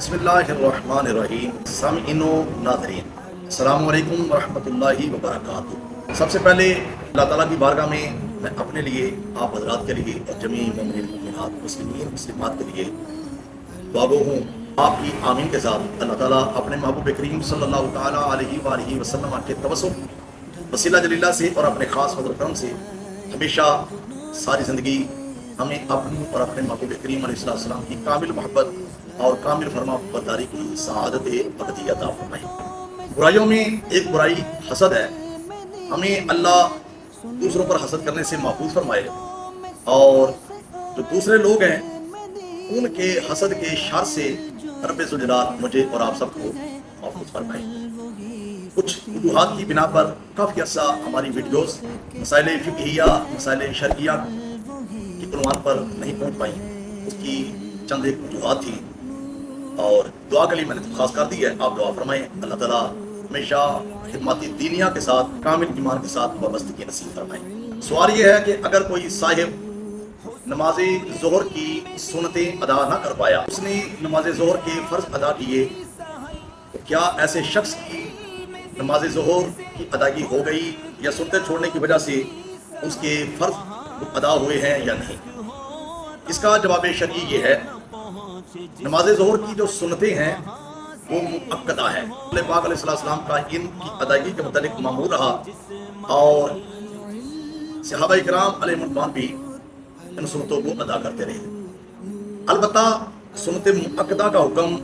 بسم اللہ الرحمن الرحیم سامعین و ناظرین، السلام علیکم ورحمۃ اللہ وبرکاتہ۔ سب سے پہلے اللہ تعالیٰ کی بارگاہ میں اپنے لیے، آپ حضرات کے لیے اور جمیع مومنین مومنات، مسلمین مسلمات کے لیے دعا گو ہوں۔ آپ کی آمین کے ساتھ اللہ تعالیٰ اپنے محبوب کریم صلی اللہ تعالیٰ علیہ وآلہ وسلم کے توسل وسیلہ جلیلہ سے اور اپنے خاص فضل و کرم سے ہمیشہ ساری زندگی ہمیں اپنی اور اپنے محبوب کریم علیہ السلام کی کامل محبت اور کامل فرما برداری کی سعادت ابدی عطا فرمائے۔ برائیوں میں ایک برائی حسد ہے، ہمیں اللہ دوسروں پر حسد کرنے سے محفوظ فرمائے، اور جو دوسرے لوگ ہیں ان کے حسد کے شر سے رب ذوالجلال مجھے اور آپ سب کو محفوظ فرمائے۔ کچھ وجوہات کی بنا پر کافی عرصہ ہماری ویڈیوز مسائل فقہیہ، مسائل شرعیہ کی عنوان پر نہیں پہنچ پائیں، اس کی چند ایک وجوہات تھی، اور دعا کے لیے میں نے خاص کر دی ہے، آپ دعا فرمائیں اللہ تعالیٰ ہمیشہ خدمات دینیہ کے ساتھ، کامل ایمان کے ساتھ وابستگی نصیب فرمائیں۔ سوال یہ ہے کہ اگر کوئی صاحب نماز ظہر کی سنتیں ادا نہ کر پایا، اس نے نماز ظہر کے فرض ادا کیے، تو کیا ایسے شخص کی نماز ظہر کی ادائیگی ہو گئی، یا سنتیں چھوڑنے کی وجہ سے اس کے فرض ادا ہوئے ہیں یا نہیں؟ اس کا جواب شرعی یہ ہے، نماز ظہر کی جو سنتیں ہیں وہ مؤکدہ ہے۔ اللہ پاک علیہ السلام کا ان کی ادائیگی کے متعلق معمول رہا، اور صحابہ کرام علیہ رضوان بھی ان سنتوں کو ادا کرتے رہے۔ البتہ سنت مؤکدہ کا حکم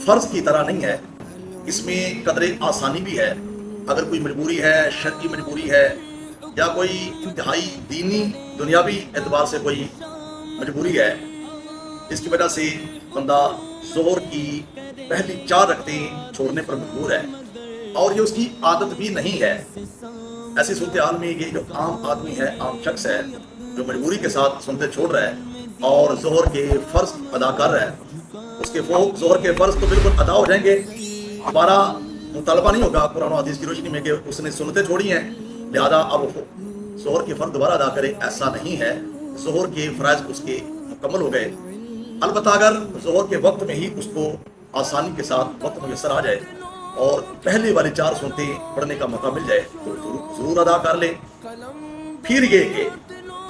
فرض کی طرح نہیں ہے، اس میں قدر آسانی بھی ہے۔ اگر کوئی مجبوری ہے، شرعی مجبوری ہے، یا کوئی انتہائی دینی دنیاوی اعتبار سے کوئی مجبوری ہے، اس کی وجہ سے بندہ ظہر کی پہلی 4 رکعتیں چھوڑنے پر مجبور ہے، اور یہ اس کی عادت بھی نہیں ہے، ایسی صورتحال میں یہ جو عام آدمی ہے، عام شخص ہے، جو مجبوری کے ساتھ سنتیں چھوڑ رہا ہے اور ظہر کے فرض ادا کر رہا ہے، اس کے ظہر کے فرض تو بالکل ادا ہو جائیں گے، ہمارا مطالبہ نہیں ہوگا قرآن و حدیث کی روشنی میں کہ اس نے سنتیں چھوڑی ہیں لہذا اب ظہر کے فرض دوبارہ ادا کرے، ایسا نہیں ہے۔ ظہر کے فرائض اس کے مکمل ہو گئے۔ البتہ اگر ظہر کے وقت میں ہی اس کو آسانی کے ساتھ وقت میسر آ جائے اور پہلے والی 4 سنتیں پڑھنے کا موقع مل جائے تو ضرور ادا کر لے۔ پھر یہ کہ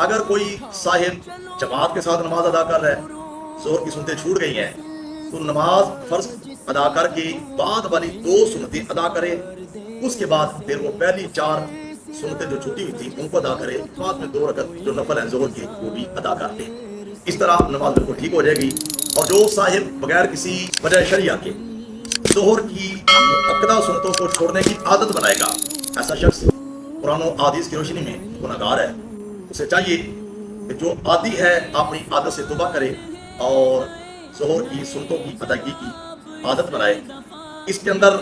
اگر کوئی صاحب جماعت کے ساتھ نماز ادا کر رہا ہے، ظہر کی سنتیں چھوٹ گئی ہیں، تو نماز فرض ادا کر کے بعد والی 2 سنتیں ادا کرے، اس کے بعد پھر وہ پہلی 4 سنتیں جو چھٹی ہوئی تھی ان کو ادا کرے، بعد میں 2 رکعت جو نفل ہیں ظہر کی وہ بھی ادا کر لے۔ اس طرح نماز بالکل ٹھیک ہو جائے گی۔ اور جو صاحب بغیر کسی وجہ شرعیہ کے ظہر کی مؤکدہ سنتوں کو چھوڑنے کی عادت بنائے گا، ایسا شخص قرآن و حدیث کی روشنی میں گنہگار ہے۔ اسے چاہیے کہ جو عادی ہے اپنی عادت سے توبہ کرے اور ظہر کی سنتوں کی ادائیگی کی عادت بنائے۔ اس کے اندر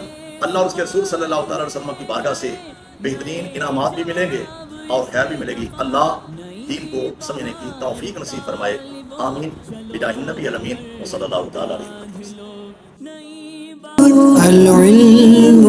اللہ اور اس کے رسول صلی اللہ تعالی علیہ وسلم کی بارگاہ سے بہترین انعامات بھی ملیں گے اور خیر بھی ملے گی۔ اللہ دین کو سمجھنے کی توفیق نصیب فرمائے، آمین بجاہ النبی الامین وصلی اللہ تعالی علیہ وسلم۔ العلم